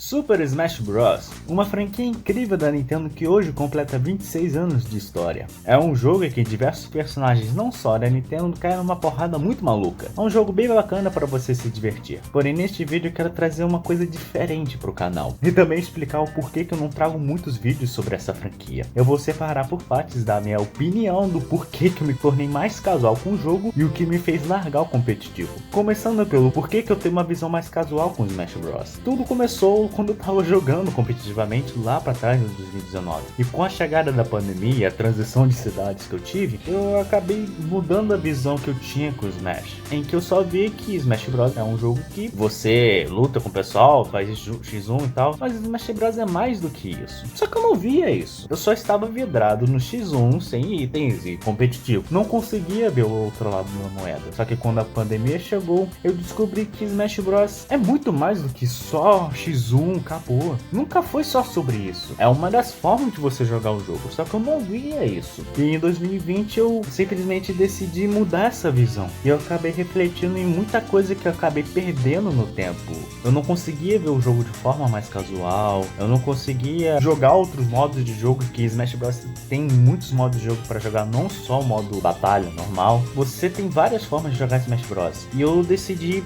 Super Smash Bros., uma franquia incrível da Nintendo que hoje completa 26 anos de história. É um jogo em que diversos personagens não só da Nintendo caem numa porrada muito maluca. É um jogo bem bacana para você se divertir. Porém, neste vídeo eu quero trazer uma coisa diferente pro canal. E também explicar o porquê que eu não trago muitos vídeos sobre essa franquia. Eu vou separar por partes da minha opinião do porquê que eu me tornei mais casual com o jogo e o que me fez largar o competitivo. Começando pelo porquê que eu tenho uma visão mais casual com Smash Bros. Tudo começou quando eu tava jogando competitivamente lá pra trás em 2019. E com a chegada da pandemia e a transição de cidades que eu tive, eu acabei mudando a visão que eu tinha com o Smash. Em que eu só vi que Smash Bros. É um jogo que você luta com o pessoal, faz X1 e tal, mas Smash Bros. É mais do que isso. Só que eu não via isso. Eu só estava vidrado no X1 sem itens e competitivo. Não conseguia ver o outro lado da moeda. Só que quando a pandemia chegou, eu descobri que Smash Bros. É muito mais do que só X1, acabou. Nunca foi só sobre isso. É uma das formas de você jogar o jogo, só que eu não via isso. E em 2020 eu simplesmente decidi mudar essa visão. E eu acabei refletindo em muita coisa que eu acabei perdendo no tempo. Eu não conseguia ver o jogo de forma mais casual. Eu não conseguia jogar outros modos de jogo, que Smash Bros. Tem muitos modos de jogo para jogar, não só o modo batalha normal. Você tem várias formas de jogar Smash Bros. E eu decidi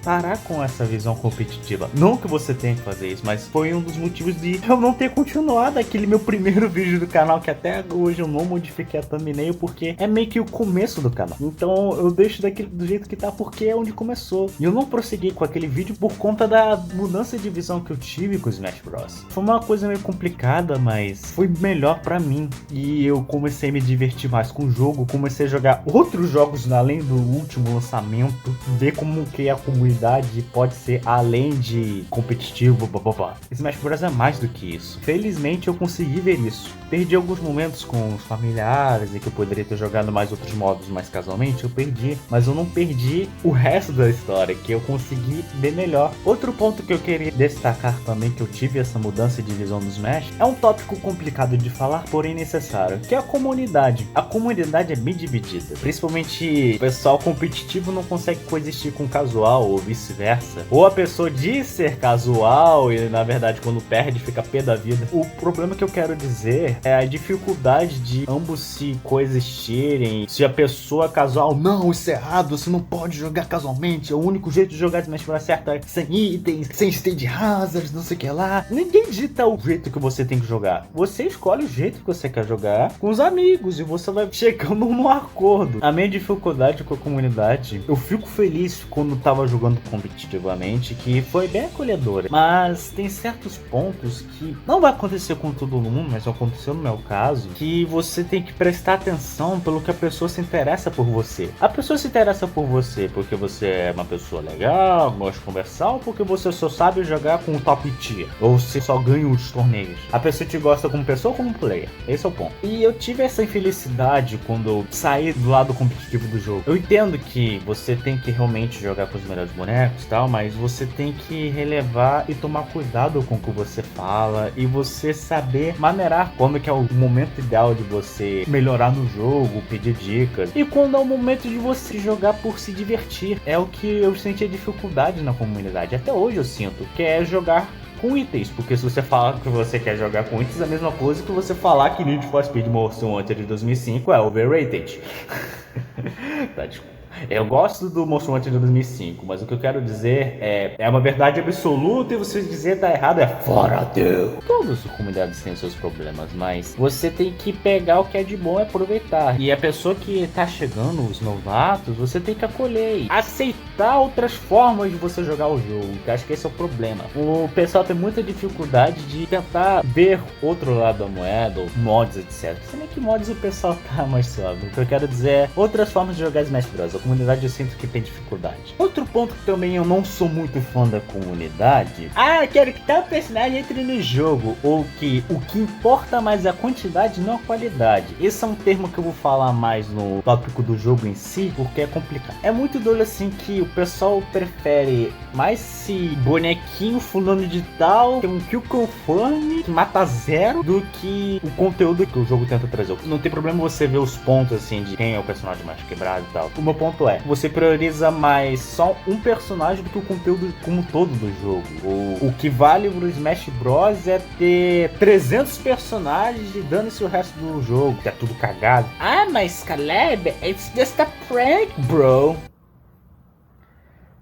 parar com essa visão competitiva. Não que você tenha que fazer isso, mas foi um dos motivos de eu não ter continuado aquele meu primeiro vídeo do canal, que até hoje eu não modifiquei a thumbnail, porque é meio que o começo do canal. Então eu deixo do jeito que tá, porque é onde começou. E eu não prossegui com aquele vídeo por conta da mudança de visão que eu tive com o Smash Bros. Foi uma coisa meio complicada, mas foi melhor pra mim. E eu comecei a me divertir mais com o jogo, comecei a jogar outros jogos além do último lançamento, ver como que a comunidade pode ser além de competitivo, blá. Smash Bros. É mais do que isso. Felizmente eu consegui ver isso. Perdi alguns momentos com os familiares e que eu poderia ter jogado mais outros modos mais casualmente, eu perdi. Mas eu não perdi o resto da história, que eu consegui ver melhor. Outro ponto que eu queria destacar também, que eu tive essa mudança de visão no Smash, é um tópico complicado de falar, porém necessário, que é a comunidade. A comunidade é bem dividida. Principalmente o pessoal competitivo não consegue coexistir com o casual, ou vice-versa. Ou a pessoa diz ser casual e na verdade quando perde fica pé da vida. O problema que eu quero dizer é a dificuldade de ambos se coexistirem. Se a pessoa casual, não, isso é errado, você não pode jogar casualmente, é o único jeito de jogar Smash Bros. Certo é sem itens, sem stage hazards, não sei o que lá. Ninguém dita o jeito que você tem que jogar. Você escolhe o jeito que você quer jogar com os amigos e você vai chegando num acordo. A minha dificuldade com a comunidade, eu fico feliz quando tava jogando competitivamente, que foi bem acolhedora, mas tem certos pontos que não vai acontecer com todo mundo, mas aconteceu no meu caso, que você tem que prestar atenção pelo que a pessoa se interessa por você. A pessoa se interessa por você porque você é uma pessoa legal, gosta de conversar, ou porque você só sabe jogar com o top tier, ou você só ganha os torneios. A pessoa te gosta como pessoa ou como player, esse é o ponto. E eu tive essa infelicidade quando eu saí do lado competitivo do jogo. Eu entendo que você tem que realmente jogar com os melhores bonecos e tal, mas você tem que relevar e tomar cuidado com o que você fala e você saber maneirar quando que é o momento ideal de você melhorar no jogo, pedir dicas, e quando é o momento de você jogar por se divertir. É o que eu senti dificuldade na comunidade, até hoje eu sinto, que é jogar com itens, porque se você falar que você quer jogar com itens, é a mesma coisa que você falar que Need for Speed Most Wanted de 2005 é overrated. Tá, desculpa. Eu gosto do Most Wanted de 2005, mas o que eu quero dizer é uma verdade absoluta, e você dizer tá errado é fora Deus. Todas as comunidades têm seus problemas, mas você tem que pegar o que é de bom e aproveitar. E a pessoa que tá chegando, os novatos, você tem que acolher e aceitar outras formas de você jogar o jogo, que acho que esse é o problema. O pessoal tem muita dificuldade de tentar ver outro lado da moeda, ou mods, etc. Se bem que mods o pessoal tá mais suave. O que eu quero dizer é outras formas de jogar Smash Bros. A comunidade eu sinto que tem dificuldade. Outro ponto que também eu não sou muito fã da comunidade, quero que tal personagem entre no jogo, ou que o que importa mais é a quantidade, não a qualidade. Esse é um termo que eu vou falar mais no tópico do jogo em si, porque é complicado. É muito doido assim que o pessoal prefere mais esse bonequinho fulano de tal, que é um kill confirm, que mata zero, do que o conteúdo que o jogo tenta trazer. Não tem problema você ver os pontos assim de quem é o personagem mais quebrado e tal. O meu ponto ponto é, você prioriza mais só um personagem do que o conteúdo como todo do jogo. O que vale pro Smash Bros é ter 300 personagens e dane-se o resto do jogo, que é tudo cagado. Ah, mas Caleb, it's just a prank, bro.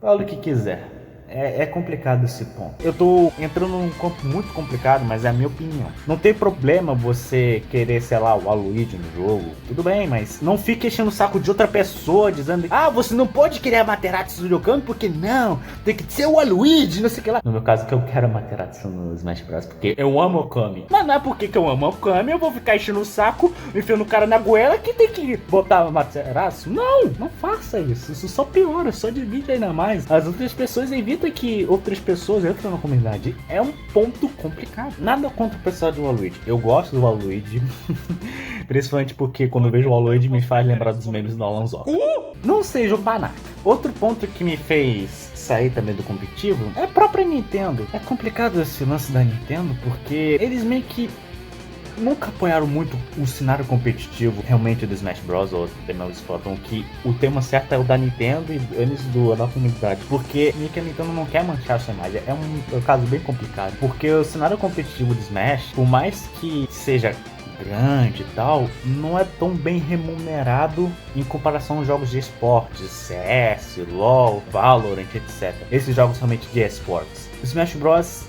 Fala o que quiser. É complicado esse ponto. Eu tô entrando num campo muito complicado, mas é a minha opinião. Não tem problema você querer, sei lá, o Waluigi no jogo. Tudo bem, mas não fique enchendo o saco de outra pessoa, dizendo: ah, você não pode querer a Materatsu no Dokkan, porque não, tem que ser o Waluigi, não sei o que lá. No meu caso, que eu quero a Materatsu no Smash Bros, porque eu amo o Okami. Mas não é porque que eu amo o Okami, eu vou ficar enchendo o saco, enfiando o cara na goela, que tem que botar a Materatsu. Não faça isso. Isso só piora, só divide ainda mais. As outras pessoas evitam que outras pessoas entram na comunidade. É um ponto complicado. Nada contra o pessoal do Waluigi. Eu gosto do Waluigi. Principalmente porque quando eu vejo o Waluigi me faz lembrar dos memes do Alanzoca. Não seja um babaca. Outro ponto que me fez sair também do competitivo é a própria Nintendo. É complicado esse lance da Nintendo porque eles meio que nunca apoiaram muito o cenário competitivo realmente do Smash Bros. Ou também eles falam que o tema certo é o da Nintendo e eles da comunidade, porque meio que a Nintendo não quer manchar a sua imagem. É um caso bem complicado, porque o cenário competitivo do Smash, por mais que seja grande e tal, não é tão bem remunerado em comparação aos jogos de esportes, CS, LoL, Valorant, etc. Esses jogos realmente de esportes. O Smash Bros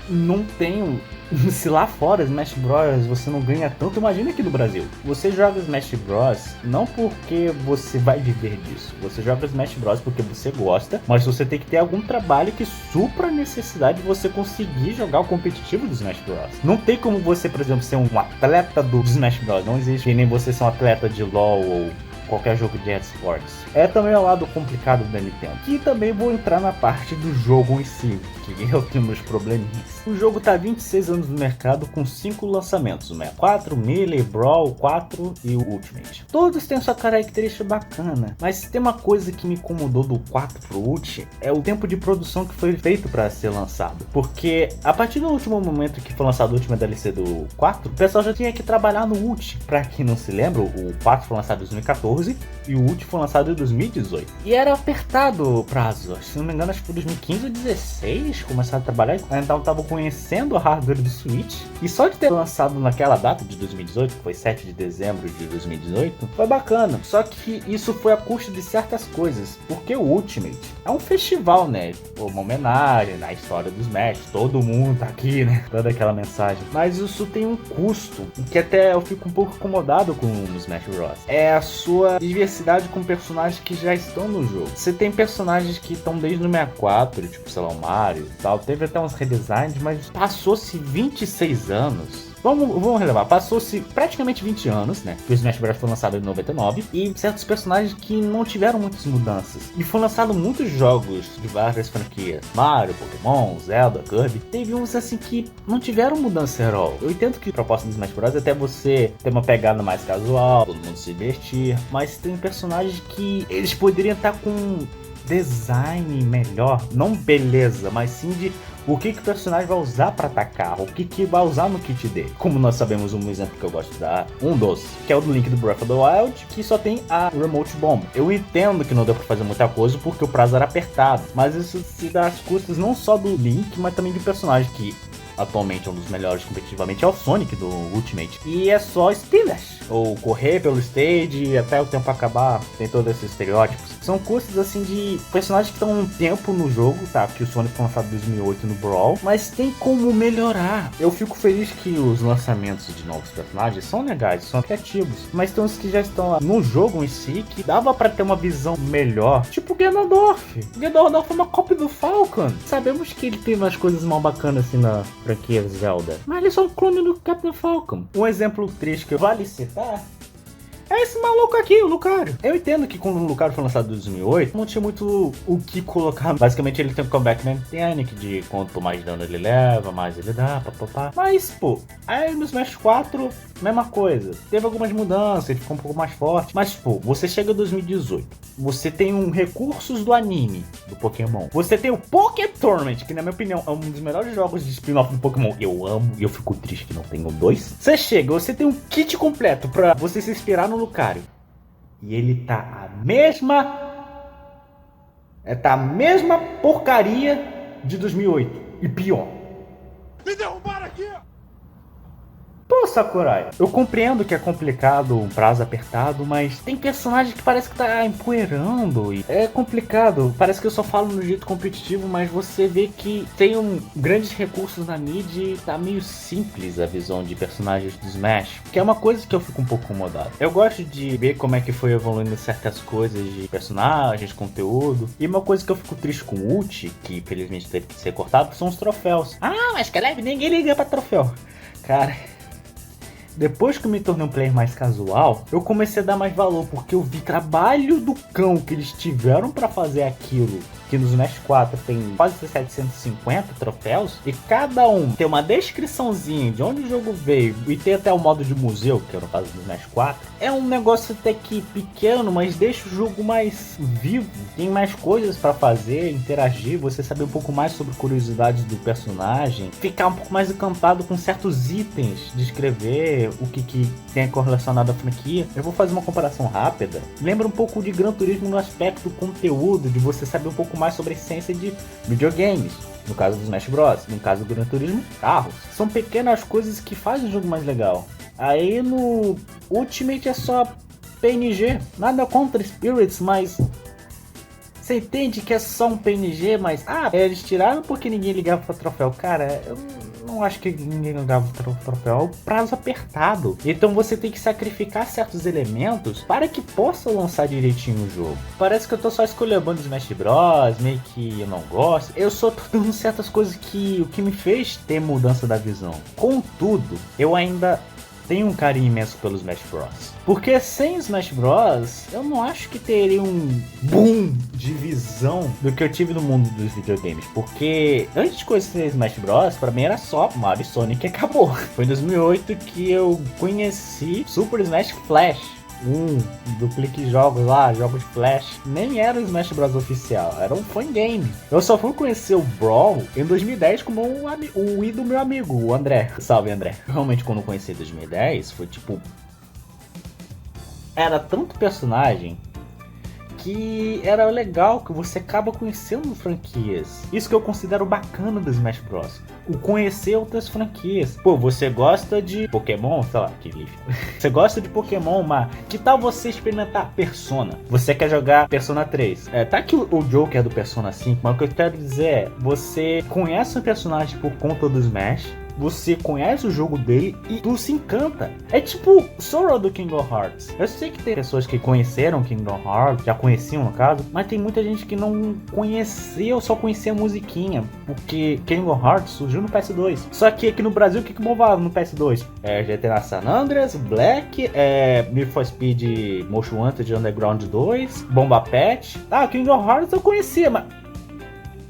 não tem se lá fora Smash Bros você não ganha tanto, imagina aqui no Brasil. Você joga Smash Bros não porque você vai viver disso. Você joga Smash Bros porque você gosta, mas você tem que ter algum trabalho que supra a necessidade de você conseguir jogar o competitivo do Smash Bros. Não tem como você, por exemplo, ser um atleta do Smash Bros. Não existe que nem você ser um atleta de LoL ou qualquer jogo de esportes. É também o lado complicado da Nintendo. E também vou entrar na parte do jogo em si, que eu tenho meus probleminhas. O jogo tá há 26 anos no mercado com 5 lançamentos, o 64, Melee, Brawl, 4 e o Ultimate. Todos têm sua característica bacana, mas tem uma coisa que me incomodou do 4 pro Ultimate, é o tempo de produção que foi feito para ser lançado. Porque a partir do último momento que foi lançado o último DLC do 4, o pessoal já tinha que trabalhar no Ultimate. Pra quem não se lembra, o 4 foi lançado em 2014 e o Ultimate foi lançado em 2018. E era apertado o prazo, se não me engano acho que foi 2015 ou 2016 começaram a trabalhar, então estavam conhecendo o hardware do Switch, e só de ter lançado naquela data de 2018, que foi 7 de dezembro de 2018, foi bacana. Só que isso foi a custo de certas coisas, porque o Ultimate é um festival, né? Uma homenagem na história dos Smash, todo mundo tá aqui, né? Toda aquela mensagem. Mas isso tem um custo, que até eu fico um pouco incomodado com o Smash Bros. É a sua diversidade com personagens que já estão no jogo. Você tem personagens que estão desde o 64, tipo, sei lá, o Mario e tal. Teve até uns redesigns, mas passou-se 26 anos. Vamos relevar, passou-se praticamente 20 anos, né? Que o Smash Bros foi lançado em 99 e certos personagens que não tiveram muitas mudanças. E foram lançados muitos jogos de várias franquias: Mario, Pokémon, Zelda, Kirby. Teve uns assim que não tiveram mudança herói. Eu entendo que a proposta do Smash Bros é até você ter uma pegada mais casual, todo mundo se divertir, mas tem personagens que eles poderiam estar com design melhor, não beleza, mas sim de o que o personagem vai usar para atacar, o que vai usar no kit dele. Como nós sabemos, um exemplo que eu gosto de dar, um dos, que é o do Link do Breath of the Wild, que só tem a Remote Bomb. Eu entendo que não deu para fazer muita coisa porque o prazo era apertado, mas isso se dá às custas não só do Link, mas também de personagem que atualmente é um dos melhores competitivamente, é o Sonic do Ultimate. E é só Spin Dash, ou correr pelo stage até o tempo acabar, tem todos esses estereótipos. São custos assim de personagens que estão um tempo no jogo, tá? Porque o Sonic foi lançado em 2008 no Brawl, mas tem como melhorar. Eu fico feliz que os lançamentos de novos personagens são legais, são criativos, mas tem uns que já estão lá no jogo em si que dava pra ter uma visão melhor, tipo o Ganondorf. O Ganondorf é uma cópia do Falcon. Sabemos que ele tem umas coisas mal bacanas assim na franquia Zelda, mas ele é só um clone do Captain Falcon. Um exemplo triste que vale citar é esse maluco aqui, o Lucario. Eu entendo que quando o Lucario foi lançado em 2008, não tinha muito o que colocar. Basicamente ele tem um comeback mechanic de quanto mais dano ele leva, mais ele dá, papapá. Mas, pô, aí no Smash 4, mesma coisa. Teve algumas mudanças, ele ficou um pouco mais forte. Mas, pô, você chega em 2018, você tem recursos do anime, do Pokémon. Você tem o Poké Tournament, que na minha opinião é um dos melhores jogos de spin-off do Pokémon. Eu amo e eu fico triste que não tenho dois. Você chega, você tem um kit completo pra você se inspirar no Lucario. E ele tá a mesma porcaria de 2008. E pior. Me derrubaram aqui! Pô, Sakurai, eu compreendo que é complicado, um prazo apertado, mas tem personagem que parece que tá empoeirando e é complicado. Parece que eu só falo no jeito competitivo, mas você vê que tem grandes recursos na mídia e tá meio simples a visão de personagens do Smash, que é uma coisa que eu fico um pouco incomodado. Eu gosto de ver como é que foi evoluindo certas coisas de personagens, conteúdo, e uma coisa que eu fico triste com o Ult, que infelizmente teve que ser cortado, são os troféus. Ah, mas Caleb, ninguém liga pra troféu. Cara, depois que eu me tornei um player mais casual, eu comecei a dar mais valor, porque eu vi trabalho do cão que eles tiveram pra fazer aquilo. Que no Smash 4 tem quase 750 troféus, e cada um tem uma descriçãozinha de onde o jogo veio, e tem até o modo de museu, que é no caso do Smash 4. É um negócio até que pequeno, mas deixa o jogo mais vivo. Tem mais coisas pra fazer, interagir, você saber um pouco mais sobre curiosidades do personagem, ficar um pouco mais encantado com certos itens, descrever o que tem correlacionado à franquia. Eu vou fazer uma comparação rápida. Lembra um pouco de Gran Turismo no aspecto do conteúdo, de você saber um pouco mais sobre a essência de videogames. No caso do Smash Bros, no caso do Gran Turismo, carros. São pequenas coisas que fazem o jogo mais legal. Aí no Ultimate é só PNG, nada contra Spirits, mas você entende que é só um PNG, mas eles tiraram porque ninguém ligava pra troféu. Cara, eu não acho que ninguém ligava pra troféu, é o prazo apertado. Então você tem que sacrificar certos elementos para que possa lançar direitinho o jogo. Parece que eu tô só escolhendo Smash Bros, meio que eu não gosto. Eu só tô dando certas coisas que o que me fez ter mudança da visão. Contudo, eu ainda tenho um carinho imenso pelo Smash Bros. Porque sem Smash Bros, eu não acho que teria um boom de visão do que eu tive no mundo dos videogames. Porque antes de conhecer Smash Bros, pra mim era só Mario e Sonic e acabou. Foi em 2008 que eu conheci Super Smash Flash. Duplique jogos lá, jogos de Flash. Nem era o Smash Bros oficial, era um fangame. Eu só fui conhecer o Brawl em 2010 como o Wii do meu amigo, o André. Salve, André. Realmente, quando eu conheci em 2010, foi tipo... Era tanto personagem que era legal, que você acaba conhecendo franquias. Isso que eu considero bacana do Smash Bros. O conhecer outras franquias. Pô, você gosta de Pokémon? Sei lá, que lixo. Você gosta de Pokémon, mas que tal você experimentar Persona? Você quer jogar Persona 3? Tá que o Joker é do Persona 5, mas o que eu quero dizer é, você conhece o personagem por conta do Smash, você conhece o jogo dele e tu se encanta. É tipo Sora do Kingdom Hearts. Eu sei que tem pessoas que conheceram Kingdom Hearts, já conheciam no caso, mas tem muita gente que não conheceu, só conhecia a musiquinha, porque Kingdom Hearts surgiu no PS2. Só que aqui no Brasil, o que bombava no PS2? GTA San Andreas, Black, Need for Speed Most Wanted Underground 2, Bomba Pet. Kingdom Hearts eu conhecia, mas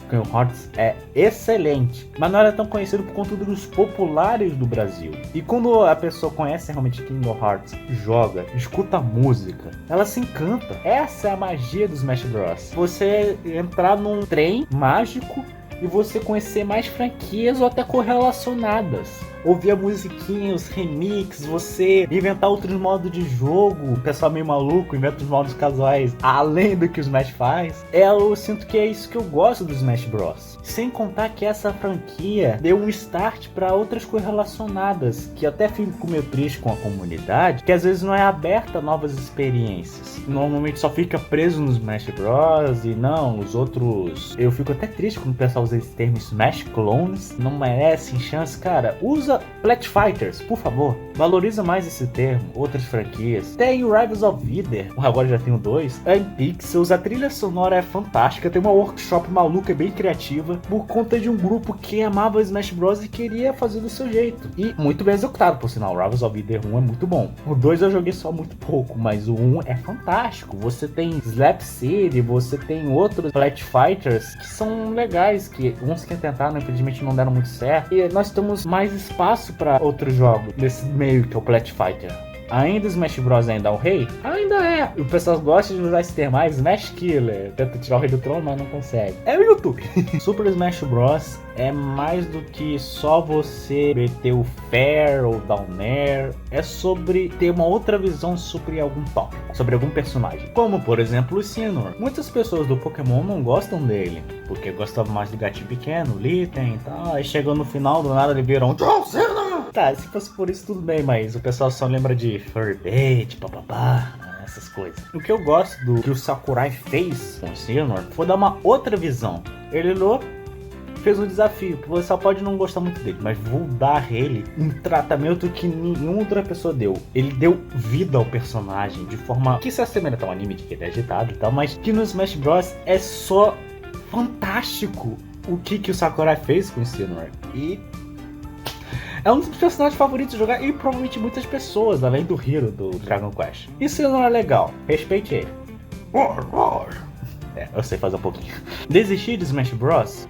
Kingdom Hearts é excelente, mas não era tão conhecido por conta dos populares do Brasil. E quando a pessoa conhece realmente Kingdom Hearts, joga, escuta a música, ela se encanta. Essa é a magia do Smash Bros. Você entrar num trem mágico e você conhecer mais franquias ou até correlacionadas. Ouvir a musiquinha, os remixes, você inventar outros modos de jogo. O pessoal meio maluco inventa os modos casuais além do que o Smash faz. Eu sinto que é isso que eu gosto do Smash Bros. Sem contar que essa franquia deu um start para outras correlacionadas, que até fico meio triste com a comunidade, que às vezes não é aberta a novas experiências. Normalmente só fica preso no Smash Bros. E não, os outros... Eu fico até triste quando o pessoal usa esse termo Smash Clones. Não merecem chance, cara. Usa Plat Fighters, por favor. Valoriza mais esse termo. Outras franquias. Tem o Rivals of Wither. Agora já tenho 2. Em Pixels, a trilha sonora é fantástica. Tem uma workshop maluca, bem criativa, por conta de um grupo que amava Smash Bros. E queria fazer do seu jeito. E muito bem executado, por sinal. O Rivals of Wither 1 é muito bom. O 2 eu joguei só muito pouco, mas o 1 é fantástico. Você tem Slap City, você tem outros Plat Fighters que são legais, que uns que tentaram, infelizmente não deram muito certo. E nós temos mais espaço para outros jogos nesse meio que é o Plat Fighter. Ainda Smash Bros ainda é o rei? Ainda é. O pessoal gosta de usar esse termo, Smash Killer. Tenta tirar o rei do trono, mas não consegue. É o YouTube. Super Smash Bros é mais do que só você meter o fair ou down air. É sobre ter uma outra visão sobre algum tópico, sobre algum personagem. Como, por exemplo, o Sinnoh. Muitas pessoas do Pokémon não gostam dele, porque gostavam mais do gatinho pequeno, Litten e tal. Aí chegou no final, do nada ele virou um John Cena. Tá, se fosse por isso tudo bem, mas o pessoal só lembra de Furby, papapá, essas coisas. O que eu gosto do que o Sakurai fez com o Sinnoh foi dar uma outra visão. Ele fez um desafio, você só pode não gostar muito dele, mas vou dar a ele um tratamento que nenhuma outra pessoa deu. Ele deu vida ao personagem de forma que se assemelha a um anime de que ele é agitado e tal, mas que no Smash Bros é só fantástico o que o Sakurai fez com o Sinnoh. E é um dos personagens favoritos de jogar e provavelmente muitas pessoas, além do Hero do Dragon Quest. Isso não é legal, respeite ele. Eu sei fazer um pouquinho. Desistir de Smash Bros?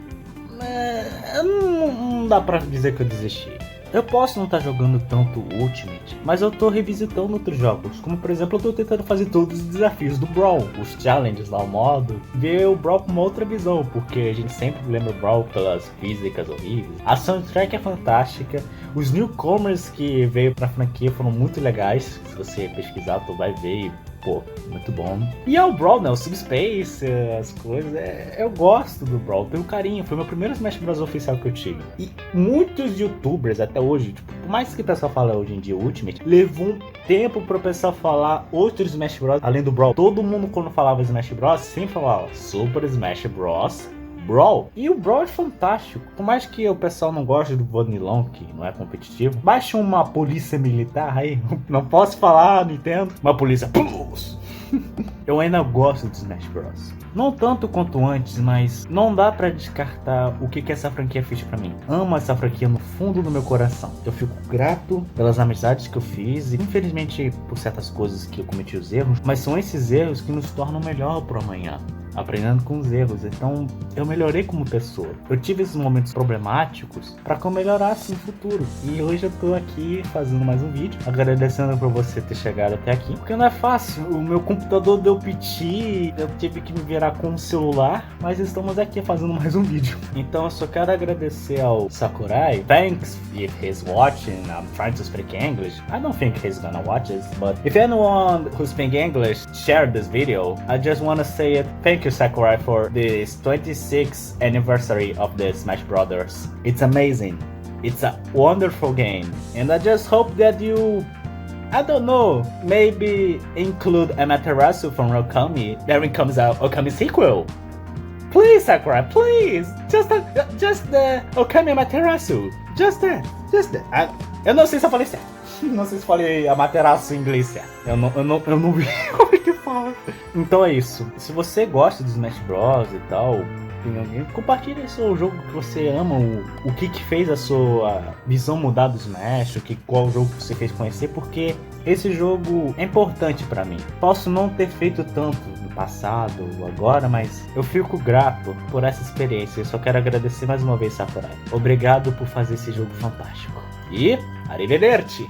Não dá pra dizer que eu desisti. Eu posso não estar jogando tanto Ultimate, mas eu tô revisitando outros jogos, como por exemplo eu tô tentando fazer todos os desafios do Brawl, os challenges lá, o modo, ver o Brawl com uma outra visão, porque a gente sempre lembra o Brawl pelas físicas horríveis. A soundtrack é fantástica, os newcomers que veio pra franquia foram muito legais, se você pesquisar tu vai ver e pô, muito bom. E é o Brawl, né? O Subspace, as coisas. Eu gosto do Brawl, tenho carinho. Foi meu primeiro Smash Bros. Oficial que eu tive. E muitos youtubers até hoje, tipo, por mais que o pessoal fala hoje em dia Ultimate, levou um tempo pro pessoal falar outros Smash Bros. Além do Brawl. Todo mundo quando falava Smash Bros. Sempre falava Super Smash Bros. Brawl. E o Brawl é fantástico. Por mais que o pessoal não goste do vanilão, que não é competitivo, baixa uma polícia militar aí. Não posso falar, Nintendo. Uma polícia Plus. Eu ainda gosto de Smash Bros. Não tanto quanto antes, mas não dá pra descartar o que essa franquia fez pra mim. Amo essa franquia no fundo do meu coração. Eu fico grato pelas amizades que eu fiz e infelizmente por certas coisas que eu cometi os erros, mas são esses erros que nos tornam melhor pro amanhã. Aprendendo com os erros, então eu melhorei como pessoa. Eu tive esses momentos problemáticos para que eu melhorasse no futuro. E hoje eu tô aqui fazendo mais um vídeo, agradecendo por você ter chegado até aqui, porque não é fácil. O meu computador deu piti, eu tive que me virar com o celular, mas estamos aqui fazendo mais um vídeo. Então eu só quero agradecer ao Sakurai. Thanks if he's watching. I'm trying to speak English. I don't think he's gonna watch this, but if anyone who speaks English shared this video, I just want to say it. Thank you, Sakurai, for this 26th anniversary of the Smash Brothers. It's amazing. It's a wonderful game, and I just hope that you, I don't know, maybe include Amaterasu from Okami. Then it comes out Okami sequel. Please, Sakurai, please. Just the Okami Amaterasu. Just that. Eu não sei se eu falei certo. Não sei se falei Amaterasu em inglês certo. Eu não vi como é que fala. Então é isso. Se você gosta de Smash Bros e tal, compartilha o jogo que você ama, o que fez a sua visão mudar do Smash, qual jogo que você fez conhecer, porque esse jogo é importante pra mim. Posso não ter feito tanto no passado ou agora, mas eu fico grato por essa experiência. Eu só quero agradecer mais uma vez, Sakurai. Obrigado por fazer esse jogo fantástico. E arrivederci!